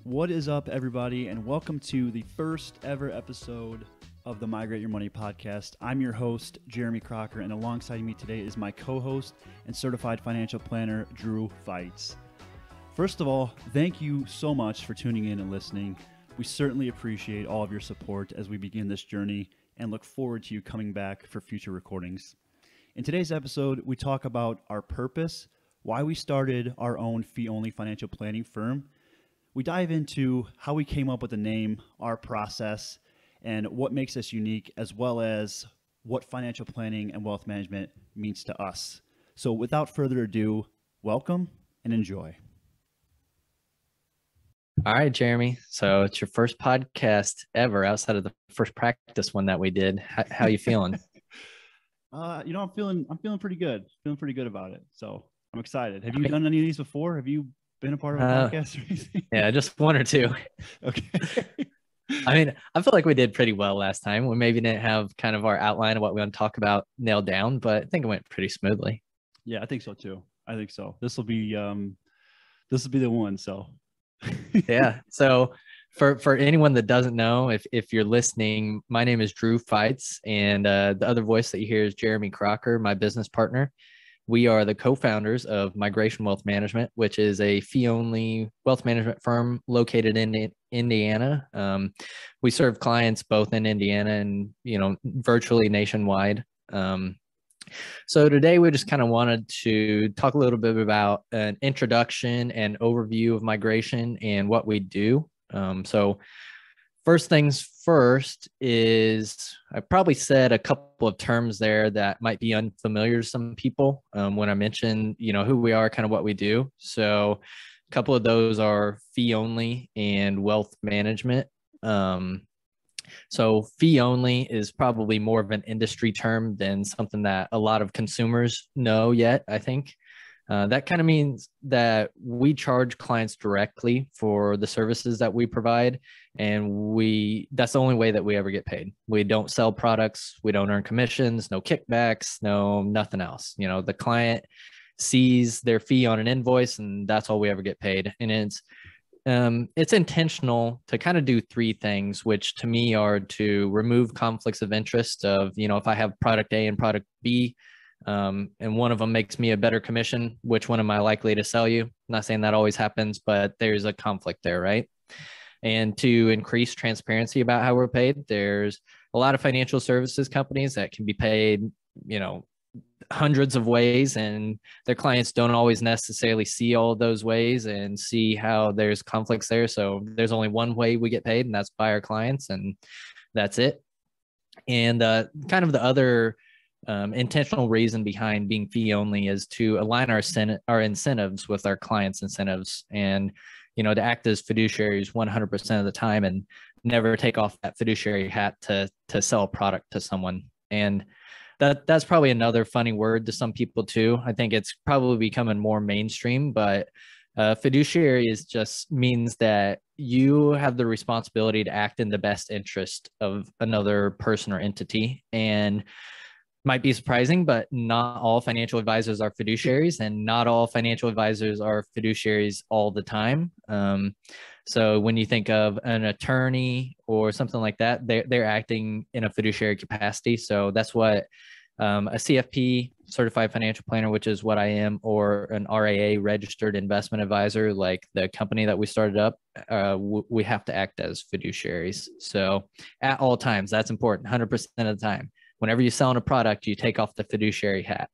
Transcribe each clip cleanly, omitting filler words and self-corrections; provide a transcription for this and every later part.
What is up, everybody, and welcome to the first ever episode of the Migrate Your Money podcast. I'm your host, Jeremy Crocker, and alongside me today is my co-host and certified financial planner, Drew Feitz. First of all, thank you so much for tuning in and listening. We certainly appreciate all of your support as we begin this journey and look forward to you coming back for future recordings. In today's episode, we talk about our purpose, why we started our own fee-only financial planning firm. We dive into how we came up with the name, our process, and what makes us unique, as well as what financial planning and wealth management means to us. So without further ado, welcome and enjoy. All right, Jeremy. So it's your first podcast ever outside of the first practice one that we did. How are you feeling? I'm feeling pretty good. Feeling pretty good about it. So I'm excited. Have you done any of these before? Have you been a part of a podcast or anything? Yeah, just one or two. Okay. I mean, I feel like we did pretty well last time. We maybe didn't have kind of our outline of what we want to talk about nailed down, but I think it went pretty smoothly. Yeah, I think so too. I think so. This will be the one. So yeah. So for anyone that doesn't know, if you're listening, my name is Drew Feitz, and the other voice that you hear is Jeremy Crocker, my business partner. We are the co-founders of Migration Wealth Management, which is a fee-only wealth management firm located in Indiana. We serve clients both in Indiana and, virtually nationwide. So today we just kind of wanted to talk a little bit about an introduction and overview of migration and what we do. So first things first is I probably said a couple of terms there that might be unfamiliar to some people when I mentioned, who we are, kind of what we do. So a couple of those are fee only and wealth management. So fee only is probably more of an industry term than something that a lot of consumers know yet, I think. That kind of means that we charge clients directly for the services that we provide, and that's the only way that we ever get paid. We don't sell products, we don't earn commissions, no kickbacks, nothing else. The client sees their fee on an invoice, and that's all we ever get paid. And it's intentional to kind of do three things, which to me are to remove conflicts of interest of, if I have product A and product B, and one of them makes me a better commission, which one am I likely to sell you? I'm not saying that always happens, but there's a conflict there, right? And to increase transparency about how we're paid, there's a lot of financial services companies that can be paid, hundreds of ways, and their clients don't always necessarily see all of those ways and see how there's conflicts there. So there's only one way we get paid, and that's by our clients, and that's it. And kind of the other intentional reason behind being fee only is to align our incentives with our clients' incentives, and to act as fiduciaries 100% of the time and never take off that fiduciary hat to sell a product to someone. And that's probably another funny word to some people too. I think it's probably becoming more mainstream, but fiduciary just means that you have the responsibility to act in the best interest of another person or entity. And might be surprising, but not all financial advisors are fiduciaries, and not all financial advisors are fiduciaries all the time. So when you think of an attorney or something like that, they're acting in a fiduciary capacity. So that's what a CFP, certified financial planner, which is what I am, or an RAA, registered investment advisor, like the company that we started up, we have to act as fiduciaries. So at all times, that's important, 100% of the time. Whenever you're selling a product, you take off the fiduciary hat.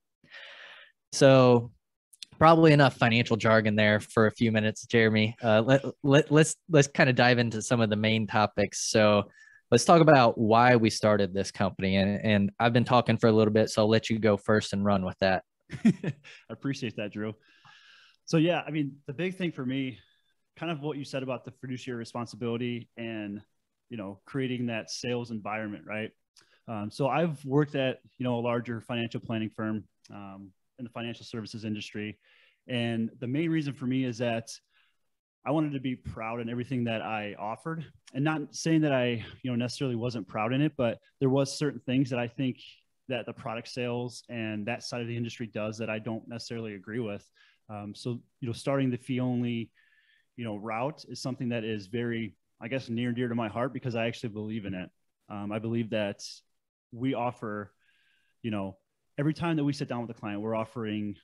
So probably enough financial jargon there for a few minutes, Jeremy. Let's kind of dive into some of the main topics. So let's talk about why we started this company. And I've been talking for a little bit, so I'll let you go first and run with that. I appreciate that, Drew. So yeah, I mean, the big thing for me, kind of what you said about the fiduciary responsibility and, creating that sales environment, right? So I've worked at, a larger financial planning firm in the financial services industry. And the main reason for me is that I wanted to be proud in everything that I offered, and not saying that I, necessarily wasn't proud in it, but there was certain things that I think that the product sales and that side of the industry does that I don't necessarily agree with. So, starting the fee only, route is something that is very, I guess, near and dear to my heart because I actually believe in it. I believe that we offer, every time that we sit down with a client, we're offering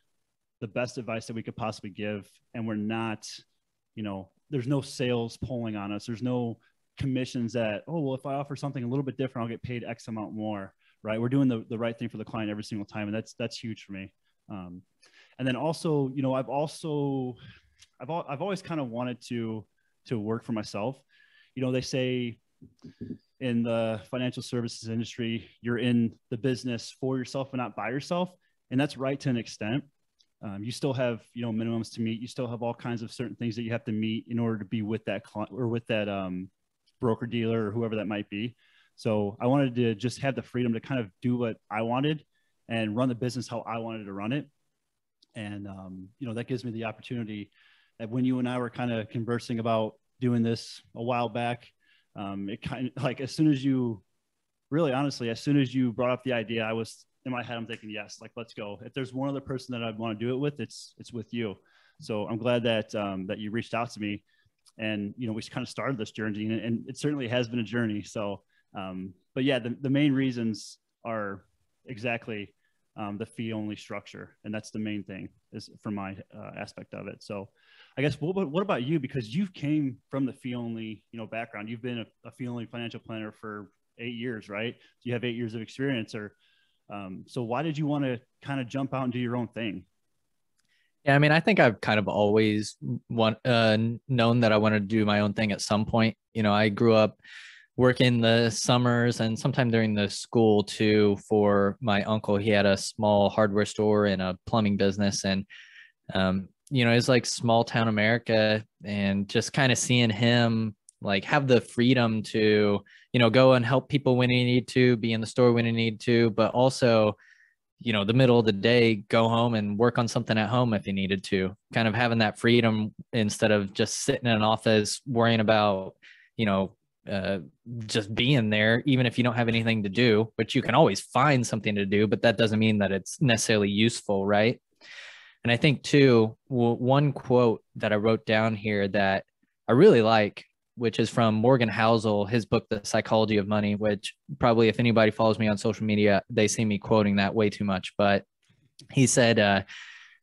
the best advice that we could possibly give. And we're not, there's no sales pulling on us. There's no commissions that, oh, well, if I offer something a little bit different, I'll get paid X amount more, right? We're doing the right thing for the client every single time. And that's huge for me. And then also, I've always kind of wanted to work for myself. They say in the financial services industry, you're in the business for yourself, but not by yourself. And that's right to an extent. You still have, minimums to meet. You still have all kinds of certain things that you have to meet in order to be with that client or with that broker dealer or whoever that might be. So I wanted to just have the freedom to kind of do what I wanted and run the business how I wanted to run it. And, that gives me the opportunity that when you and I were kind of conversing about doing this a while back, it kind of like, as soon as you brought up the idea, I was in my head, I'm thinking, yes, like, let's go. If there's one other person that I'd want to do it with, it's with you. So I'm glad that, that you reached out to me and, we kind of started this journey and it certainly has been a journey. So, but yeah, the main reasons are exactly the fee only structure. And that's the main thing is for my aspect of it. So I guess, what about you? Because you came from the fee only, background. You've been a fee only financial planner for 8 years, right? You have 8 years of experience so why did you want to kind of jump out and do your own thing? Yeah, I mean, I think I've kind of always known that I wanted to do my own thing at some point. I grew up working the summers and sometime during the school too for my uncle. He had a small hardware store and a plumbing business. And, it's like small town America and just kind of seeing him like have the freedom to, go and help people when he need to, be in the store when he need to, but also, the middle of the day, go home and work on something at home if he needed to, kind of having that freedom instead of just sitting in an office worrying about, just being there, even if you don't have anything to do, which you can always find something to do, but that doesn't mean that it's necessarily useful, right? And I think too, one quote that I wrote down here that I really like, which is from Morgan Housel, his book, The Psychology of Money, which probably if anybody follows me on social media, they see me quoting that way too much. But he said,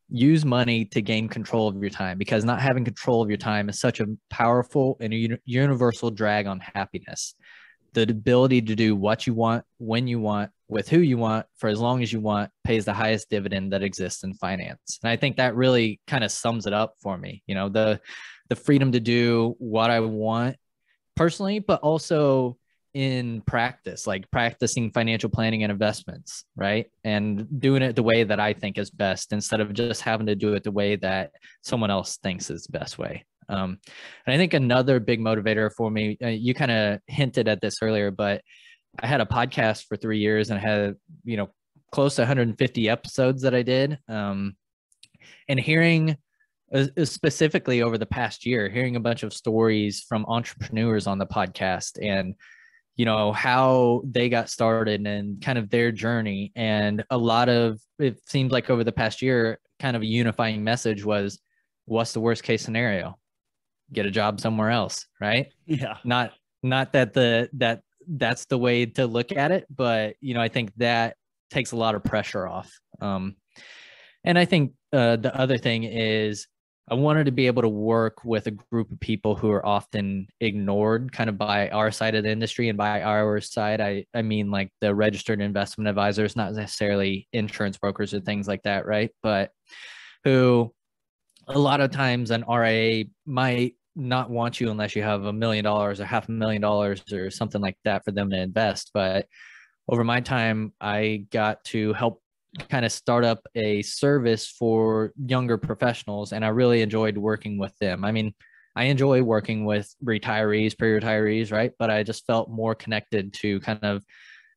use money to gain control of your time because not having control of your time is such a powerful and universal drag on happiness. The ability to do what you want, when you want, with who you want, for as long as you want, pays the highest dividend that exists in finance. And I think that really kind of sums it up for me. The freedom to do what I want personally, but also in practice, like practicing financial planning and investments, right? And doing it the way that I think is best instead of just having to do it the way that someone else thinks is the best way. And I think another big motivator for me, you kind of hinted at this earlier, but I had a podcast for 3 years and I had, close to 150 episodes that I did. And hearing specifically over the past year, hearing a bunch of stories from entrepreneurs on the podcast and, how they got started and kind of their journey. And a lot of, it seems like over the past year, kind of a unifying message was, what's the worst case scenario? Get a job somewhere else, right? Yeah. Not that that's the way to look at it, but I think that takes a lot of pressure off. And I think the other thing is I wanted to be able to work with a group of people who are often ignored kind of by our side of the industry. And by our side, I mean like the registered investment advisors, not necessarily insurance brokers or things like that, right? But who a lot of times an RIA might not want you unless you have $1 million or $500,000 or something like that for them to invest. But over my time, I got to help kind of start up a service for younger professionals, and I really enjoyed working with them. I mean, I enjoy working with retirees, pre-retirees, right? But I just felt more connected to kind of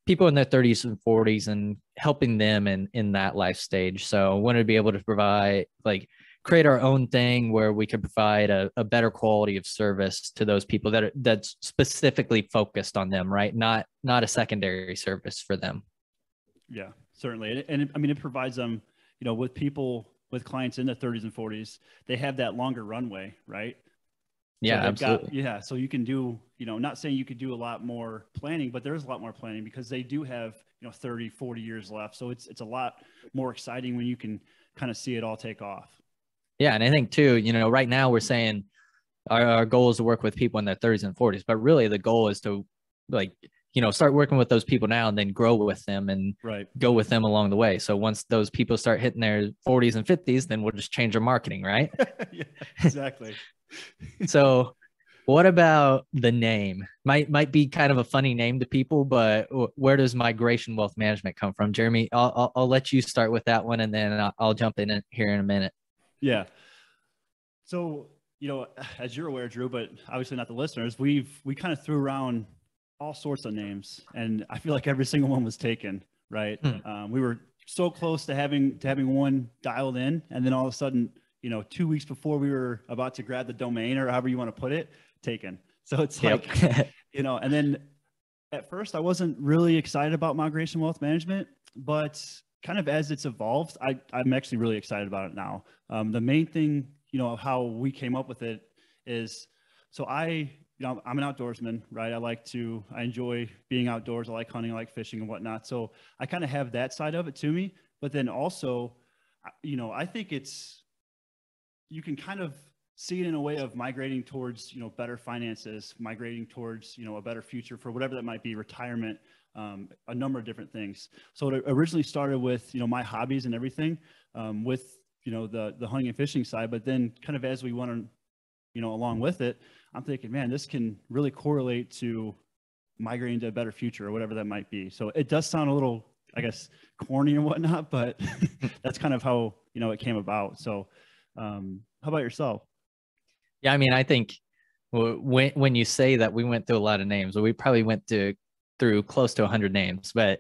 people in their 30s and 40s and helping them in that life stage. So I wanted to be able to provide, like, create our own thing where we could provide a better quality of service to those people that's specifically focused on them, right? Not a secondary service for them. Yeah, certainly. And I mean, it provides them, with clients in their 30s and 40s, they have that longer runway, right? Yeah, So they've absolutely. got, so you can do, not saying you could do a lot more planning, but there's a lot more planning because they do have, 30, 40 years left. So it's a lot more exciting when you can kind of see it all take off. Yeah. And I think too, right now we're saying our goal is to work with people in their 30s and 40s, but really the goal is to like, start working with those people now and then grow with them and Right. go with them along the way. So once those people start hitting their 40s and 50s, then we'll just change our marketing, right? Yeah, exactly. So what about the name? Might be kind of a funny name to people, but where does migration wealth management come from? Jeremy, I'll let you start with that one, and then I'll jump in here in a minute. Yeah. So, as you're aware, Drew, but obviously not the listeners, we kind of threw around all sorts of names, and I feel like every single one was taken, right? We were so close to having one dialed in, and then all of a sudden, 2 weeks before we were about to grab the domain or however you want to put it, taken. So it's like, and then at first I wasn't really excited about migration wealth management, but kind of as it's evolved, I'm actually really excited about it now. The main thing, of how we came up with it is, so I'm an outdoorsman, right? I enjoy being outdoors. I like hunting, I like fishing and whatnot. So I kind of have that side of it to me, but then also, I think you can kind of see it in a way of migrating towards, better finances, migrating towards, a better future for whatever that might be, retirement, a number of different things. So it originally started with, my hobbies and everything, with, the hunting and fishing side, but then kind of as we went on, along with it, I'm thinking, man, this can really correlate to migrating to a better future or whatever that might be. So it does sound a little, I guess, corny and whatnot, but that's kind of how, it came about. So how about yourself? Yeah, I mean, I think when you say that we went through a lot of names, we probably went through close to 100 names, but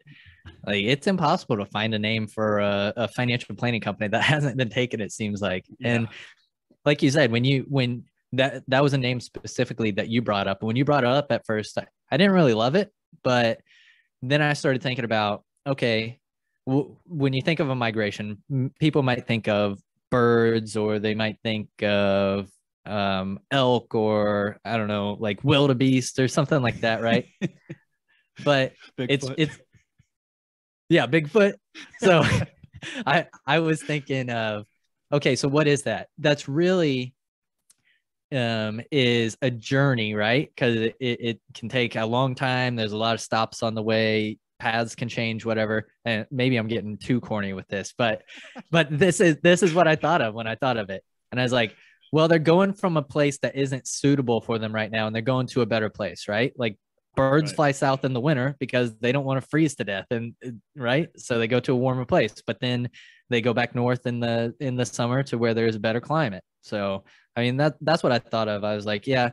like it's impossible to find a name for a financial planning company that hasn't been taken, it seems like. Yeah. And like you said, when that was a name specifically that you brought up, when you brought it up at first, I didn't really love it, but then I started thinking about, okay, when you think of a migration, people might think of birds, or they might think of elk, or I don't know, like wildebeest or something like that, right? But it's yeah, Bigfoot. So I was thinking of, okay, so what is that? That's really is a journey, right? Because it can take a long time. There's a lot of stops on the way. Paths can change, whatever. And maybe I'm getting too corny with this, but this is what I thought of when I thought of it. And I was like, well, they're going from a place that isn't suitable for them right now, and they're going to a better place, right? Like birds fly south in the winter because they don't want to freeze to death, and right, so they go to a warmer place. But then they go back north in the summer to where there's a better climate. So I mean, that's what I thought of. I was like, yeah,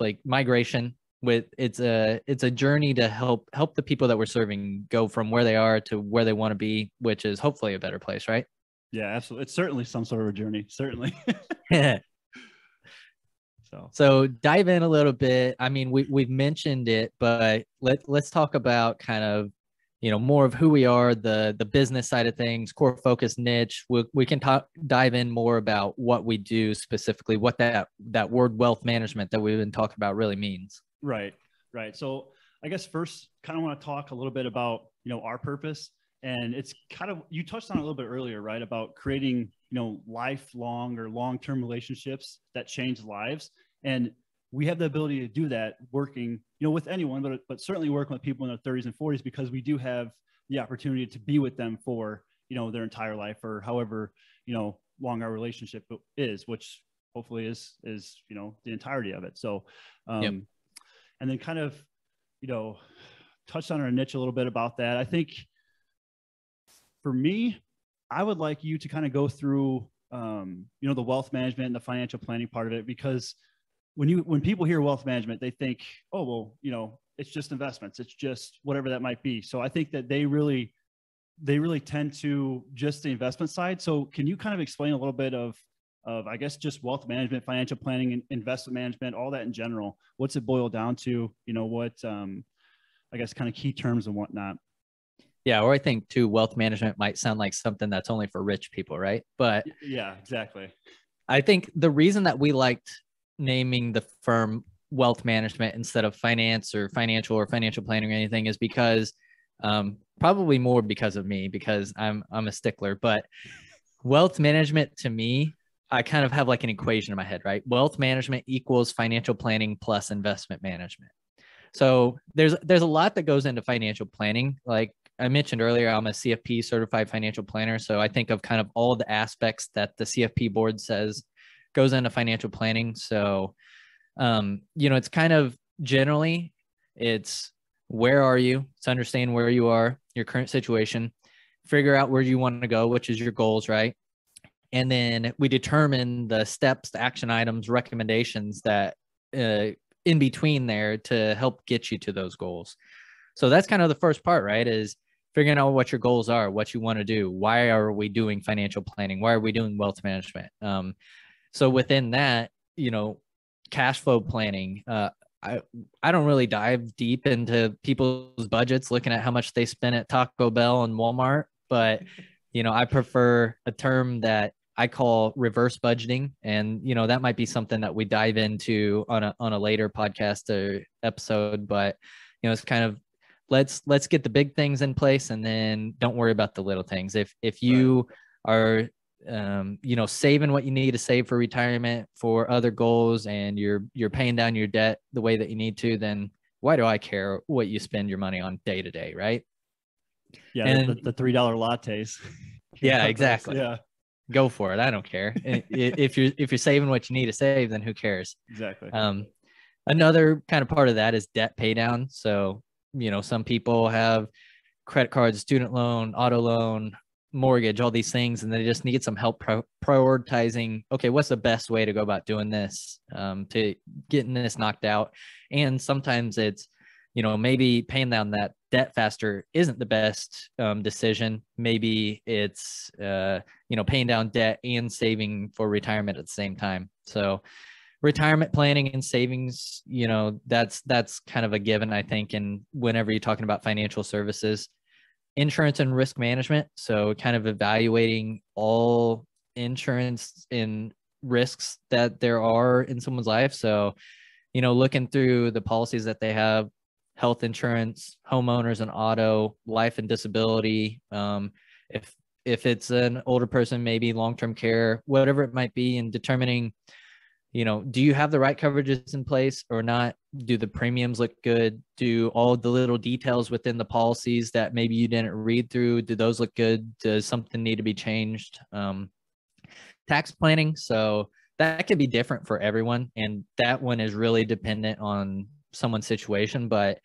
like migration, with it's a journey to help the people that we're serving go from where they are to where they want to be, which is hopefully a better place, right? Yeah, absolutely. It's certainly some sort of a journey, certainly. So dive in a little bit. I mean, we've mentioned it, but let's talk about kind of, more of who we are, the business side of things, core focus niche. We can dive in more about what we do specifically, what that word wealth management that we've been talking about really means. Right. So I guess first kind of want to talk a little bit about, our purpose. And it's kind of, you touched on it a little bit earlier, right? About creating, lifelong or long-term relationships that change lives. And we have the ability to do that working, with anyone, but certainly working with people in their 30s and 40s, because we do have the opportunity to be with them for, their entire life, or however, long our relationship is, which hopefully is, the entirety of it. So, Yep. And then kind of, touched on our niche a little bit about that. I think for me, I would like you to kind of go through, the wealth management and the financial planning part of it, because when people hear wealth management, they think, oh, well, it's just investments. It's just whatever that might be. So I think that they really tend to just the investment side. So can you kind of explain a little bit of, I guess, just wealth management, financial planning, and investment management, all that in general? What's it boil down to? What, I guess, kind of key terms and whatnot. Yeah, or I think too, wealth management might sound like something that's only for rich people, right? But yeah, exactly. I think the reason that we liked naming the firm Wealth Management instead of finance or financial planning or anything is because probably more because of me, because I'm a stickler. But wealth management, to me, I kind of have like an equation in my head, right? Wealth management equals financial planning plus investment management. So there's a lot that goes into financial planning. Like I mentioned earlier, I'm a CFP certified financial planner. So I think of kind of all the aspects that the CFP board says goes into financial planning. So, it's kind of generally it's where are you? It's understand where you are, your current situation, figure out where you want to go, which is your goals, right? And then we determine the steps, the action items, recommendations that in between there to help get you to those goals. So that's kind of the first part, right? Is figuring out what your goals are, what you want to do. Why are we doing financial planning? Why are we doing wealth management? So within that, cash flow planning, I don't really dive deep into people's budgets, looking at how much they spend at Taco Bell and Walmart, but I prefer a term that I call reverse budgeting, and that might be something that we dive into on a later podcast or episode. But it's kind of let's get the big things in place, and then don't worry about the little things. If you are saving what you need to save for retirement, for other goals, and you're paying down your debt the way that you need to, then why do I care what you spend your money on day to day, right? Yeah, and the $3 lattes. Yeah, exactly. Yeah, go for it. I don't care. If you're saving what you need to save, then who cares? Exactly. Another kind of part of that is debt pay down. So some people have credit cards, student loan, auto loan, mortgage, all these things, and they just need some help prioritizing, okay, what's the best way to go about doing this, to getting this knocked out. And sometimes it's maybe paying down that debt faster isn't the best decision. Maybe it's paying down debt and saving for retirement at the same time. So retirement planning and savings, that's kind of a given, I think. And whenever you're talking about financial services, insurance and risk management, so kind of evaluating all insurance and risks that there are in someone's life. So looking through the policies that they have, health insurance, homeowners and auto, life and disability. If it's an older person, maybe long-term care, whatever it might be, and determining, do you have the right coverages in place or not? Do the premiums look good? Do all the little details within the policies that maybe you didn't read through, do those look good? Does something need to be changed? Tax planning. So that could be different for everyone. And that one is really dependent on someone's situation. But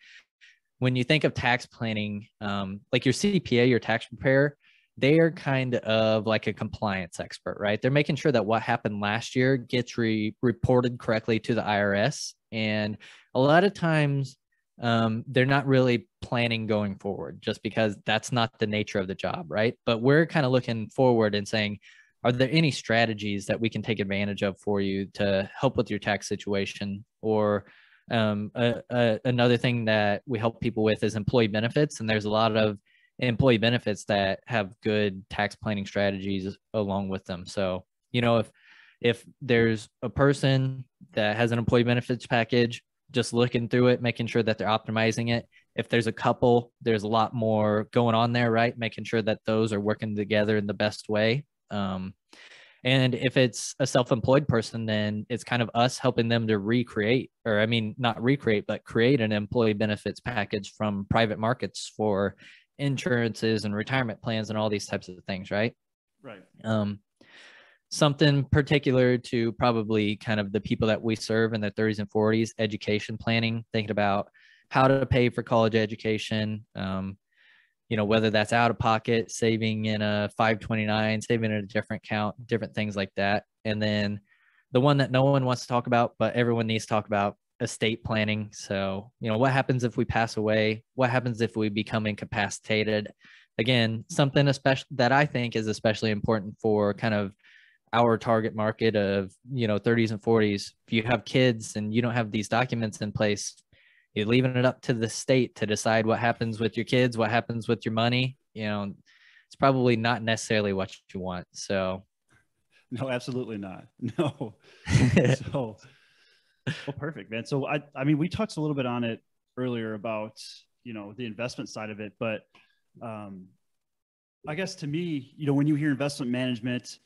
when you think of tax planning, like your CPA, your tax preparer, they are kind of like a compliance expert, right? They're making sure that what happened last year gets reported correctly to the IRS. And a lot of times they're not really planning going forward, just because that's not the nature of the job, right? But we're kind of looking forward and saying, are there any strategies that we can take advantage of for you to help with your tax situation? Or another thing that we help people with is employee benefits. And there's a lot of employee benefits that have good tax planning strategies along with them. So, if there's a person that has an employee benefits package, just looking through it, making sure that they're optimizing it. If there's a couple, there's a lot more going on there, right? Making sure that those are working together in the best way. And if it's a self-employed person, then it's kind of us helping them to recreate, or I mean, not recreate, but create an employee benefits package from private markets for insurances and retirement plans and all these types of things, right? Right. Something particular to probably kind of the people that we serve in their 30s and 40s, education planning, thinking about how to pay for college education, whether that's out of pocket, saving in a 529, saving in a different account, different things like that. And then the one that no one wants to talk about, but everyone needs to talk about, estate planning. So, what happens if we pass away? What happens if we become incapacitated? Again, something especially that I think is especially important for kind of our target market of, 30s and 40s. If you have kids and you don't have these documents in place, you're leaving it up to the state to decide what happens with your kids, what happens with your money. It's probably not necessarily what you want. So no, absolutely not. No. So Well, perfect, man. So I mean, we touched a little bit on it earlier about, the investment side of it, but um, I guess to me, when you hear investment management,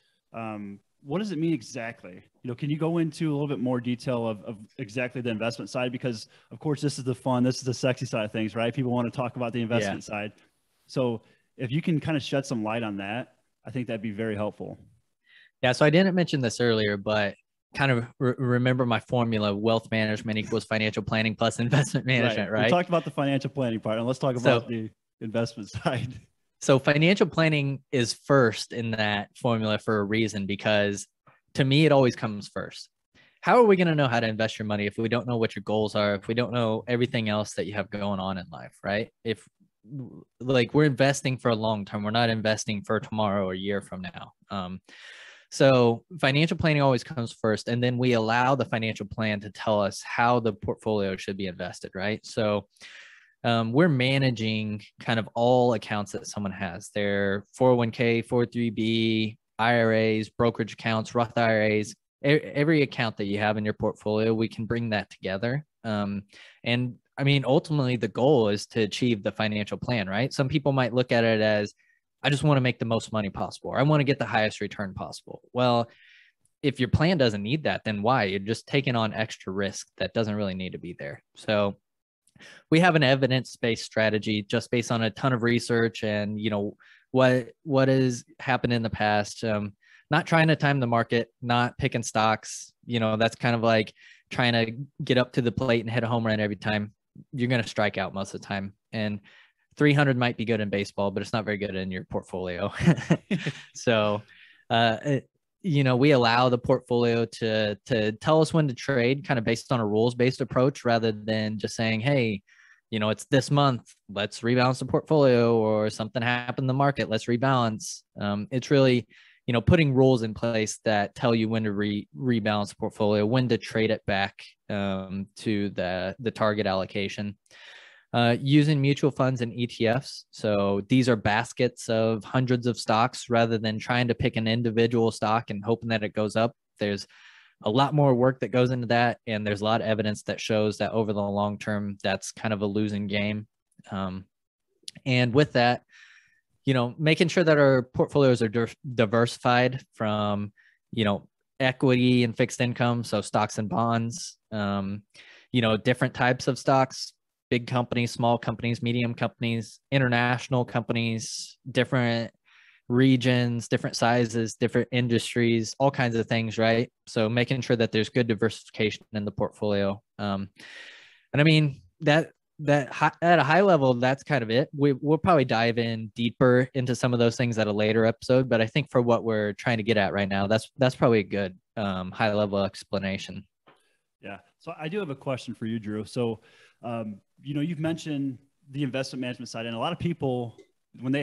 what does it mean exactly? Can you go into a little bit more detail of exactly the investment side? Because of course, this is the sexy side of things, right? People want to talk about the Yeah. investment side. So if you can kind of shed some light on that, I think that'd be very helpful. Yeah. So I didn't mention this earlier, but kind of remember my formula: wealth management equals financial planning plus investment Right. management, We right? talked about the financial planning part, and let's talk about So, the investment side. so financial planning is first in that formula for a reason, because to me, it always comes first. How are we going to know how to invest your money if we don't know what your goals are, if we don't know everything else that you have going on in life, right? If like we're investing for a long term, we're not investing for tomorrow or a year from now. So financial planning always comes first, and then we allow the financial plan to tell us how the portfolio should be invested, right? So we're managing kind of all accounts that someone has: their 401k, 403b, IRAs, brokerage accounts, Roth IRAs, every account that you have in your portfolio. We can bring that together. And I mean, ultimately, the goal is to achieve the financial plan, right? Some people might look at it as, I just want to make the most money possible, or I want to get the highest return possible. Well, if your plan doesn't need that, then why? You're just taking on extra risk that doesn't really need to be there. So we have an evidence-based strategy just based on a ton of research and what has happened in the past. Not trying to time the market, not picking stocks. That's kind of like trying to get up to the plate and hit a home run every time. You're going to strike out most of the time. And 300 might be good in baseball, but it's not very good in your portfolio. So, we allow the portfolio to tell us when to trade, kind of based on a rules-based approach, rather than just saying, hey, it's this month, let's rebalance the portfolio, or something happened in the market, let's rebalance. It's really, putting rules in place that tell you when to rebalance the portfolio, when to trade it back to the target allocation. Using mutual funds and ETFs. So these are baskets of hundreds of stocks rather than trying to pick an individual stock and hoping that it goes up. There's a lot more work that goes into that. And there's a lot of evidence that shows that over the long term, that's kind of a losing game. And with that, making sure that our portfolios are diversified from, equity and fixed income. So stocks and bonds, different types of stocks, big companies, small companies, medium companies, international companies, different regions, different sizes, different industries, all kinds of things, right? So making sure that there's good diversification in the portfolio. And I mean, that at a high level, that's kind of it. We'll probably dive in deeper into some of those things at a later episode, but I think for what we're trying to get at right now, that's probably a good high level explanation. Yeah. So I do have a question for you, Drew. So, you've mentioned the investment management side, and a lot of people, when they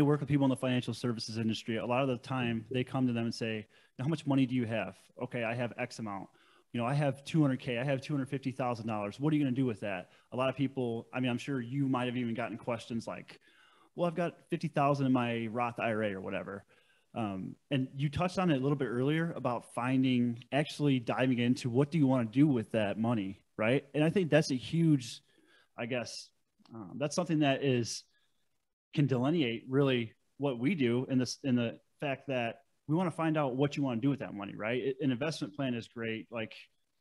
work with people in the financial services industry, a lot of the time they come to them and say, how much money do you have? Okay, I have X amount. I have 200K, I have $250,000. What are you going to do with that? A lot of people, I mean, I'm sure you might have even gotten questions like, well, I've got 50,000 in my Roth IRA or whatever. And you touched on it a little bit earlier about actually diving into what do you want to do with that money, right? And I think that's a huge, I guess, that's something that can delineate really what we do in the fact that we want to find out what you want to do with that money, right? An investment plan is great. Like,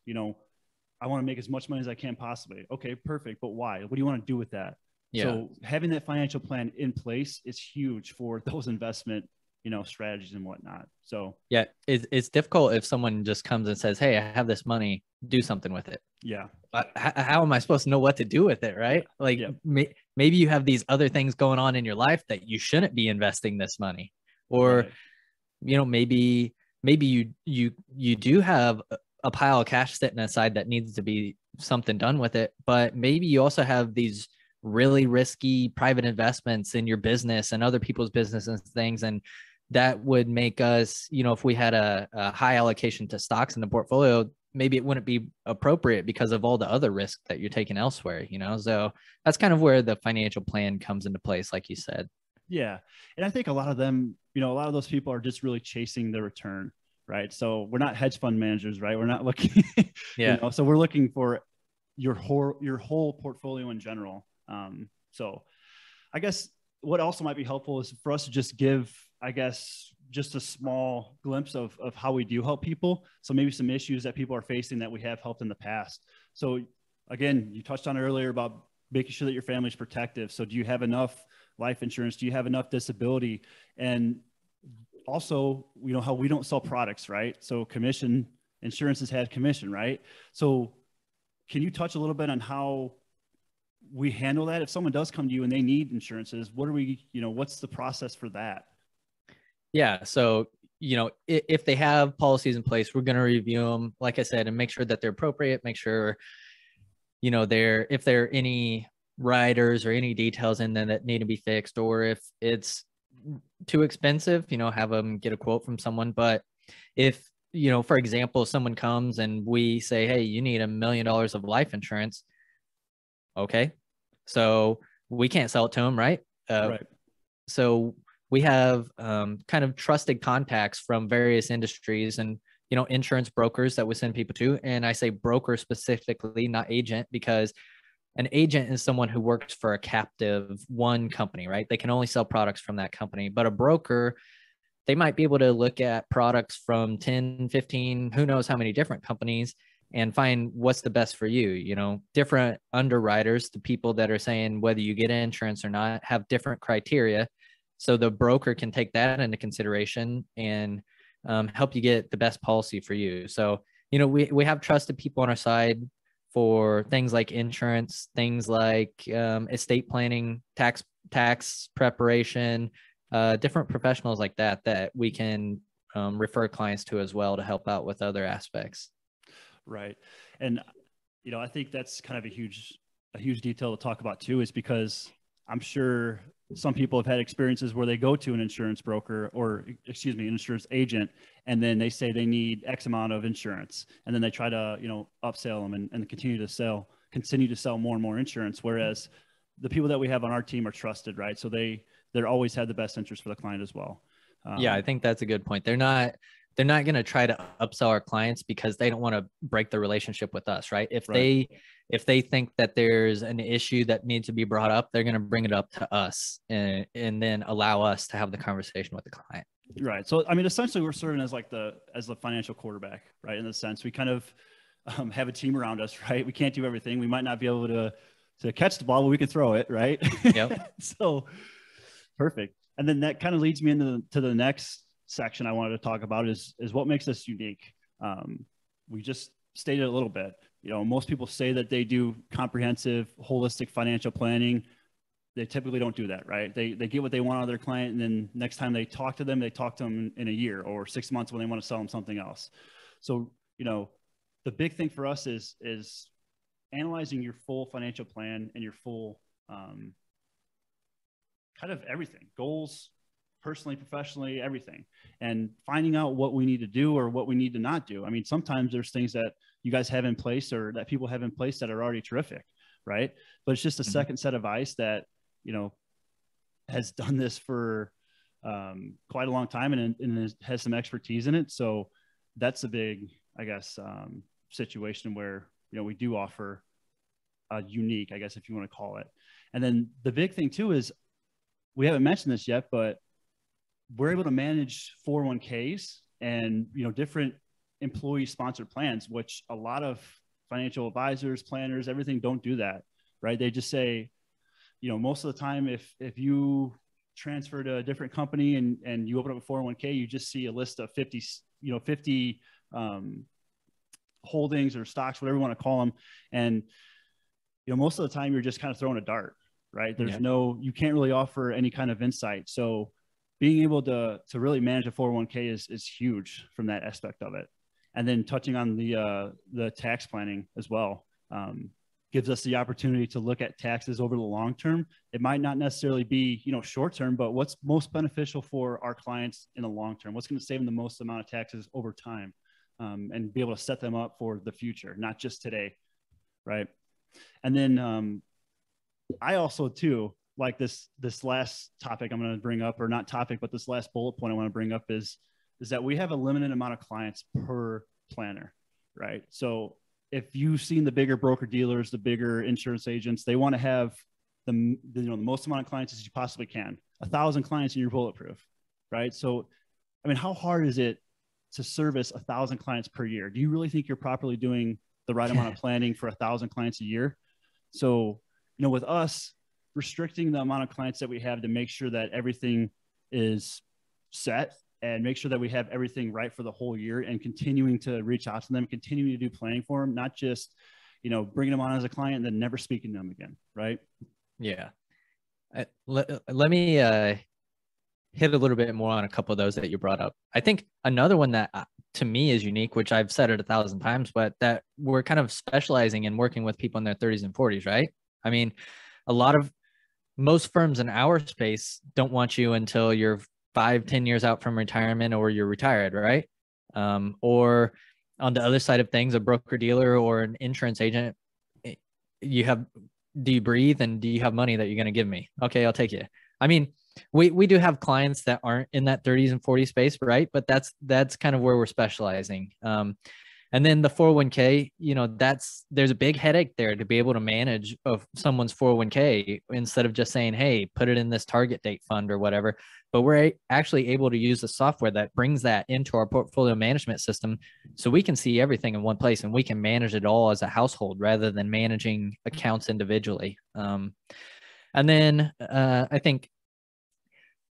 I want to make as much money as I can possibly. Okay, perfect. But why? What do you want to do with that? Yeah. So having that financial plan in place is huge for those investment strategies and whatnot. So yeah, it's difficult if someone just comes and says, hey, I have this money, do something with it. Yeah. How am I supposed to know what to do with it? Right. Yeah. Like yeah. maybe you have these other things going on in your life that you shouldn't be investing this money, or, right. Maybe you do have a pile of cash sitting aside that needs to be something done with it. But maybe you also have these really risky private investments in your business and other people's business and things. And that would make us, if we had a high allocation to stocks in the portfolio, maybe it wouldn't be appropriate because of all the other risk that you're taking elsewhere, So that's kind of where the financial plan comes into place, like you said. Yeah. And I think a lot of them, a lot of those people are just really chasing the return, right? So we're not hedge fund managers, right? We're not looking, Yeah. so we're looking for your whole portfolio in general. So I guess what also might be helpful is for us to just give, I guess, just a small glimpse of how we do help people. So maybe some issues that people are facing that we have helped in the past. So again, you touched on earlier about making sure that your family is protective. So do you have enough life insurance? Do you have enough disability? And also, how we don't sell products, right? So insurance has had commission, right? So can you touch a little bit on how we handle that? If someone does come to you and they need insurances, what's the process for that? Yeah. So, if they have policies in place, we're going to review them, like I said, and make sure that they're appropriate, make sure, if there are any riders or any details in there that need to be fixed, or if it's too expensive, have them get a quote from someone. But if, for example, someone comes and we say, hey, you need $1 million of life insurance. Okay. So we can't sell it to them, right? Right. So we have kind of trusted contacts from various industries and, insurance brokers that we send people to. And I say broker specifically, not agent, because an agent is someone who works for a captive one company, right? They can only sell products from that company. But a broker, they might be able to look at products from 10, 15, who knows how many different companies, and find what's the best for you. Different underwriters, the people that are saying whether you get insurance or not, have different criteria. So the broker can take that into consideration and help you get the best policy for you. So, we have trusted people on our side for things like insurance, things like estate planning, tax preparation, different professionals like that we can refer clients to as well to help out with other aspects. Right. And, I think that's kind of a huge detail to talk about too, is because I'm sure some people have had experiences where they go to an insurance broker an insurance agent, and then they say they need X amount of insurance. And then they try to, upsell them and continue to sell more and more insurance. Whereas the people that we have on our team are trusted, right? So they're always had the best interest for the client as well. Yeah, I think that's a good point. They're not going to try to upsell our clients because they don't want to break the relationship with us, right? If they think that there's an issue that needs to be brought up, they're going to bring it up to us and then allow us to have the conversation with the client. Right. So, I mean, essentially we're serving as the financial quarterback, right? In the sense we kind of have a team around us, right? We can't do everything. We might not be able to catch the ball, but we can throw it, right? Yep. So perfect. And then that kind of leads me into the next section I wanted to talk about is what makes us unique. We just stated a little bit, most people say that they do comprehensive, holistic financial planning. They typically don't do that, right? They get what they want out of their client, and then next time they talk to them in a year or 6 months when they want to sell them something else. So, the big thing for us is analyzing your full financial plan and your full kind of everything, goals, personally, professionally, everything, and finding out what we need to do or what we need to not do. I mean, sometimes there's things that you guys have in place or that people have in place that are already terrific, right? But it's just a second set of eyes that, has done this for quite a long time and has some expertise in it. So that's a big, I guess, situation where, we do offer a unique, I guess, if you want to call it. And then the big thing too is, we haven't mentioned this yet, but we're able to manage 401ks and, different employee sponsored plans, which a lot of financial advisors, planners, everything don't do that, right? They just say, most of the time, if you transfer to a different company and you open up a 401k, you just see a list of 50 holdings or stocks, whatever you want to call them. And, most of the time you're just kind of throwing a dart, right? There's you can't really offer any kind of insight. So being able to really manage a 401k is huge from that aspect of it. And then touching on the tax planning as well, gives us the opportunity to look at taxes over the long term. It might not necessarily be, short term, but what's most beneficial for our clients in the long term? What's going to save them the most amount of taxes over time, and be able to set them up for the future, not just today, right? And then I also too, like this last topic I'm going to bring up, or not topic, but this last bullet point I want to bring up is is that we have a limited amount of clients per planner, right? So if you've seen the bigger broker dealers, the bigger insurance agents, they want to have the most amount of clients as you possibly can. 1,000 clients and you're bulletproof, right? So, I mean, how hard is it to service 1,000 clients per year? Do you really think you're properly doing the right amount of planning for 1,000 clients a year? So, with us restricting the amount of clients that we have to make sure that everything is set and make sure that we have everything right for the whole year, and continuing to reach out to them, continuing to do planning for them, not just, bringing them on as a client and then never speaking to them again. Right. Yeah. Let me hit a little bit more on a couple of those that you brought up. I think another one that to me is unique, which I've said it 1,000 times, but that we're kind of specializing in working with people in their 30s and 40s, right? I mean, most firms in our space don't want you until you're 5-10 years out from retirement, or you're retired, right? Or on the other side of things, a broker dealer or an insurance agent, do you breathe, and do you have money that you're going to give me? Okay, I'll take you. I mean, we do have clients that aren't in that 30s and 40s space, right? But that's kind of where we're specializing. And then the 401k, there's a big headache there to be able to manage of someone's 401k, instead of just saying, hey, put it in this target date fund or whatever. But we're actually able to use the software that brings that into our portfolio management system, so we can see everything in one place and we can manage it all as a household rather than managing accounts individually. And then I think,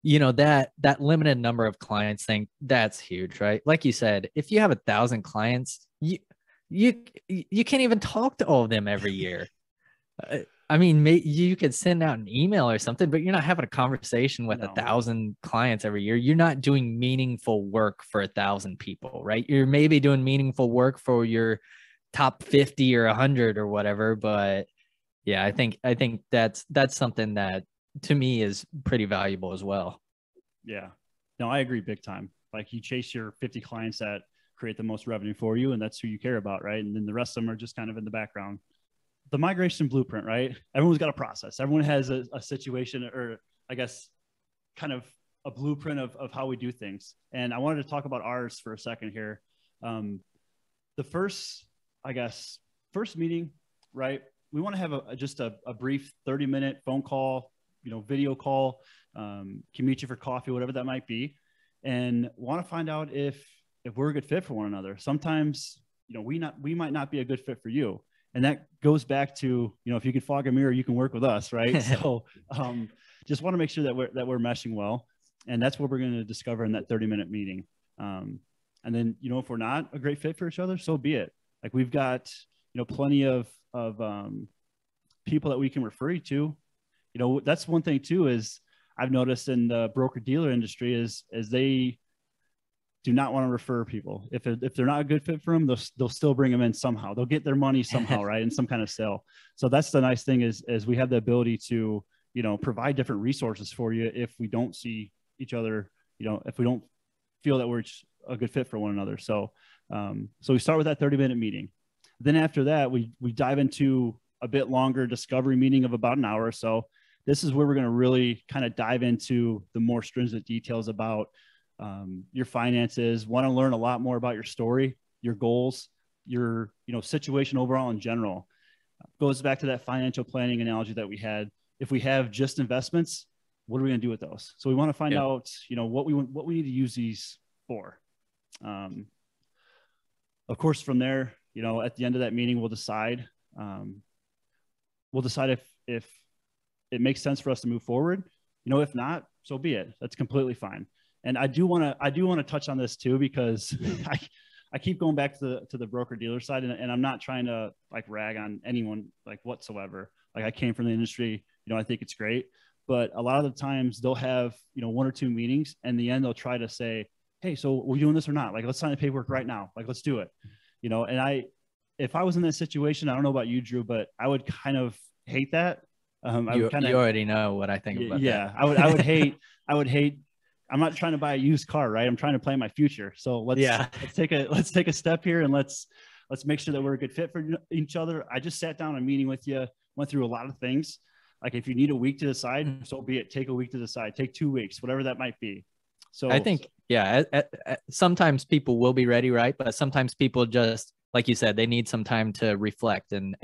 that limited number of clients thing, that's huge, right? Like you said, if you have 1,000 clients, you can't even talk to all of them every year. I mean, you could send out an email or something, but you're not having a conversation with 1,000 clients every year. You're not doing meaningful work for 1,000 people, right? You're maybe doing meaningful work for your top 50 or 100 or whatever. But yeah, I think that's something that to me is pretty valuable as well. Yeah, no, I agree big time. Like, you chase your 50 clients that create the most revenue for you, and that's who you care about, right? And then the rest of them are just kind of in the background. The migration blueprint, right? Everyone's got a process. Everyone has a situation, or I guess kind of a blueprint of how we do things. And I wanted to talk about ours for a second here. The first meeting, right? We want to have just a brief 30-minute phone call, video call, can meet you for coffee, whatever that might be, and want to find out if we're a good fit for one another. Sometimes, we might not be a good fit for you. And that goes back to, if you can fog a mirror, you can work with us, right? So just want to make sure that we're meshing well. And that's what we're going to discover in that 30-minute meeting. And then, if we're not a great fit for each other, so be it. Like, we've got, plenty of people that we can refer you to. That's one thing too, is I've noticed in the broker dealer industry is they do not want to refer people. If they're not a good fit for them, they'll still bring them in somehow. They'll get their money somehow, right? In some kind of sale. So that's the nice thing is we have the ability to, provide different resources for you if we don't see each other, if we don't feel that we're a good fit for one another. So we start with that 30-minute meeting. Then after that, we dive into a bit longer discovery meeting of about an hour or so. This is where we're going to really kind of dive into the more stringent details about your finances, want to learn a lot more about your story, your goals, your situation overall in general. Goes back to that financial planning analogy that we had. If we have just investments, what are we going to do with those? So we want to find out, what we need to use these for. Of course, from there, at the end of that meeting, we'll decide if it makes sense for us to move forward. If not, so be it. That's completely fine. And I do want to touch on this too, because I keep going back to the broker dealer side, and I'm not trying to like rag on anyone like whatsoever. Like, I came from the industry, I think it's great, but a lot of the times they'll have, one or two meetings, and in the end they'll try to say, hey, so we're doing this or not? Like, let's sign the paperwork right now. Like, let's do it. And if I was in that situation, I don't know about you, Drew, but I would kind of hate that. You already know what I think about that. Yeah, I would hate. I'm not trying to buy a used car, right? I'm trying to plan my future. So let's take a step here, and let's make sure that we're a good fit for each other. I just sat down a meeting with you, went through a lot of things. Like, if you need a week to decide, so be it. Take a week to decide. Take 2 weeks, whatever that might be. So I think, yeah, sometimes people will be ready, right? But sometimes people just, like you said, they need some time to reflect and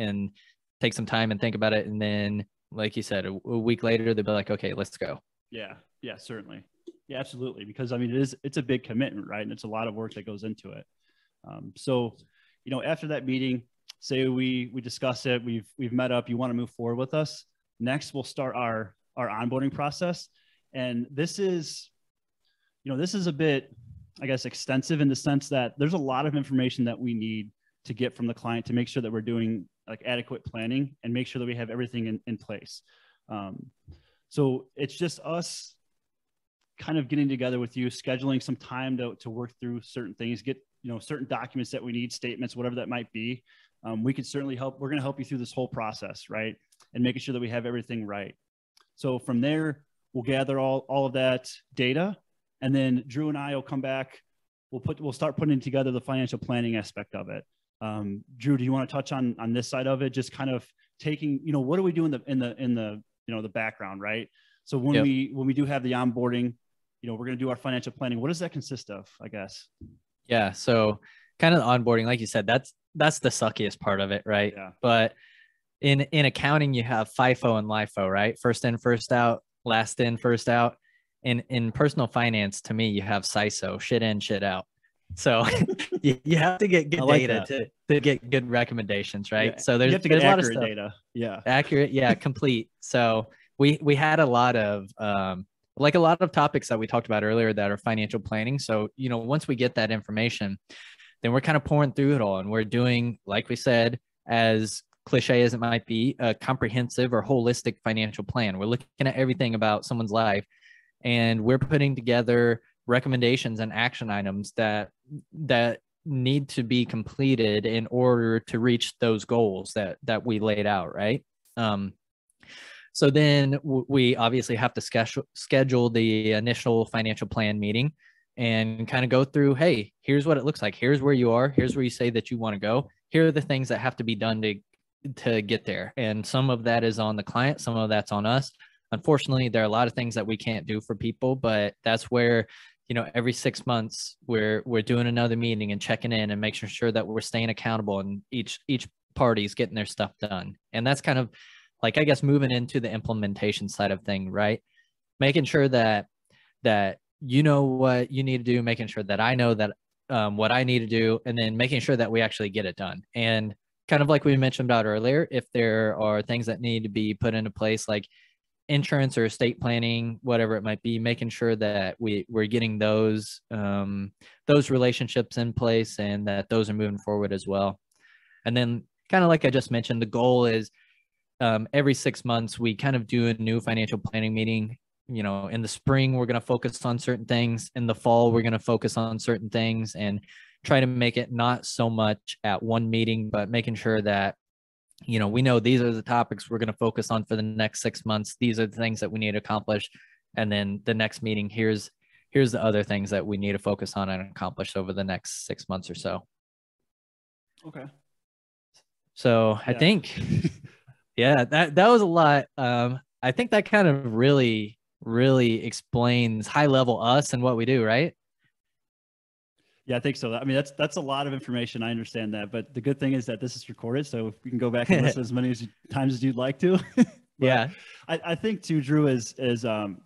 take some time and think about it. And then, like you said, a week later, they'll be like, okay, let's go. Yeah, certainly. Yeah, absolutely. Because I mean, it's a big commitment, right? And it's a lot of work that goes into it. So, after that meeting, say we discuss it, we've met up, you want to move forward with us. Next, we'll start our onboarding process. And this is a bit, I guess, extensive in the sense that there's a lot of information that we need to get from the client to make sure that we're doing like adequate planning and make sure that we have everything in place. So it's just us kind of getting together with you, scheduling some time to work through certain things, get, certain documents that we need, statements, whatever that might be. We could certainly help. We're going to help you through this whole process, right? And making sure that we have everything right. So from there, we'll gather all of that data. And then Drew and I will come back. We'll start putting together the financial planning aspect of it. Drew, do you want to touch on this side of it? Just kind of taking, what do we do in the the background, right? So when we do have the onboarding, we're going to do our financial planning. What does that consist of, I guess? Yeah. So kind of the onboarding, like you said, that's the suckiest part of it, right? Yeah. But in accounting, you have FIFO and LIFO, right? First in, first out, last in, first out. In personal finance, to me, you have CISO, shit in, shit out. So you have to get good data to get good recommendations, right? Yeah. So there's a lot of stuff. Data. Yeah. Accurate. Yeah. Complete. So we had a lot of like a lot of topics that we talked about earlier that are financial planning. So, once we get that information, then we're kind of pouring through it all, and we're doing, like we said, as cliche as it might be, a comprehensive or holistic financial plan. We're looking at everything about someone's life, and we're putting together recommendations and action items that need to be completed in order to reach those goals that we laid out, right? So then we obviously have to schedule the initial financial plan meeting and kind of go through, hey, here's what it looks like. Here's where you are. Here's where you say that you want to go. Here are the things that have to be done to get there. And some of that is on the client. Some of that's on us. Unfortunately, there are a lot of things that we can't do for people, but that's where, every 6 months we're doing another meeting and checking in and making sure that we're staying accountable and each party's getting their stuff done. And that's kind of like, I guess, moving into the implementation side of thing, right? Making sure that you know what you need to do, making sure that I know that what I need to do, and then making sure that we actually get it done. And kind of like we mentioned about earlier, if there are things that need to be put into place, like insurance or estate planning, whatever it might be, making sure that we're getting those relationships in place and that those are moving forward as well. And then kind of like I just mentioned, the goal is every 6 months, we kind of do a new financial planning meeting. In the spring, we're going to focus on certain things. In the fall, we're going to focus on certain things and try to make it not so much at one meeting, but making sure that, we know these are the topics we're going to focus on for the next 6 months. These are the things that we need to accomplish. And then the next meeting, here's the other things that we need to focus on and accomplish over the next 6 months or so. Okay. So yeah. I think, yeah, that was a lot. I think that kind of really explains high level us and what we do, right? Yeah, I think so. I mean, that's a lot of information. I understand that, but the good thing is that this is recorded, so you can go back and listen as many times as you'd like to. Yeah, I think too, Drew, is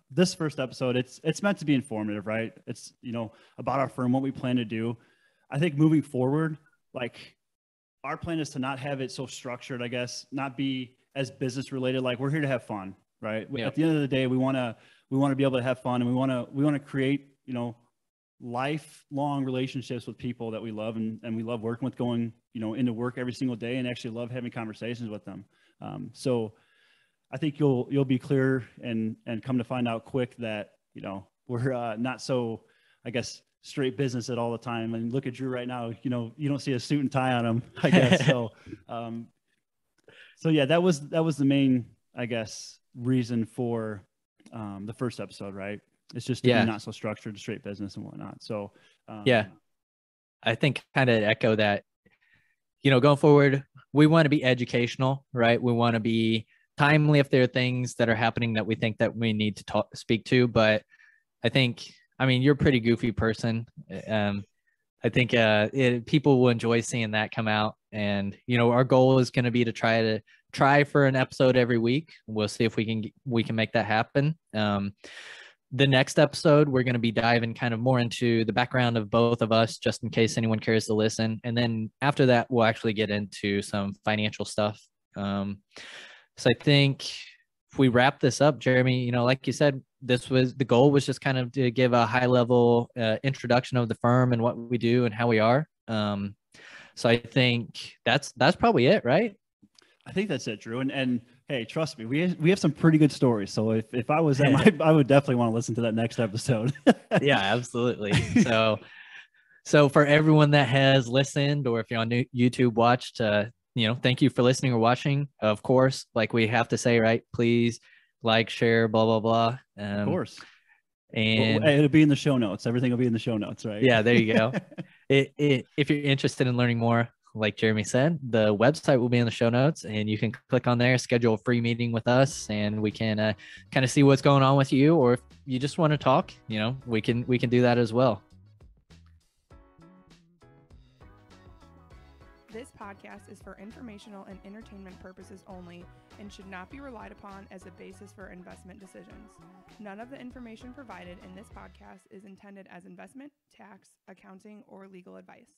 this first episode. It's meant to be informative, right? It's about our firm, what we plan to do. I think moving forward, like our plan is to not have it so structured. I guess not be as business related. Like we're here to have fun, right? Yep. At the end of the day, we want to be able to have fun, and we want to create lifelong relationships with people that we love, and we love working with, going into work every single day, and actually love having conversations with them. So I think you'll be clear and come to find out quick that we're not so, I guess, straight business at all the time. And look at Drew right now, you don't see a suit and tie on him, I guess. So so yeah, that was the main, I guess, reason for the first episode, right? It's just to be not so structured, straight business and whatnot. So yeah, I think kind of echo that, going forward, we want to be educational, right? We want to be timely if there are things that are happening that we think that we need to speak to. But I think I mean, you're a pretty goofy person. I think people will enjoy seeing that come out. And, our goal is going to be to try for an episode every week. We'll see if we can make that happen. The next episode, we're going to be diving kind of more into the background of both of us, just in case anyone cares to listen. And then after that, we'll actually get into some financial stuff. So I think if we wrap this up, Jeremy, like you said, the goal was just kind of to give a high level introduction of the firm and what we do and how we are. So I think that's probably it, right? I think that's it, Drew. And hey, trust me, we have some pretty good stories. So if I was them, I would definitely want to listen to that next episode. Yeah, absolutely. So for everyone that has listened, or if you're on YouTube watched, thank you for listening or watching. Of course, like we have to say, right? Please like, share, blah, blah, blah. Of course. And it'll be in the show notes. Everything will be in the show notes, right? Yeah, there you go. If you're interested in learning more, like Jeremy said, the website will be in the show notes, and you can click on there, schedule a free meeting with us, and we can kind of see what's going on with you. Or if you just want to talk, we can do that as well. This podcast is for informational and entertainment purposes only and should not be relied upon as a basis for investment decisions. None of the information provided in this podcast is intended as investment, tax, accounting, or legal advice.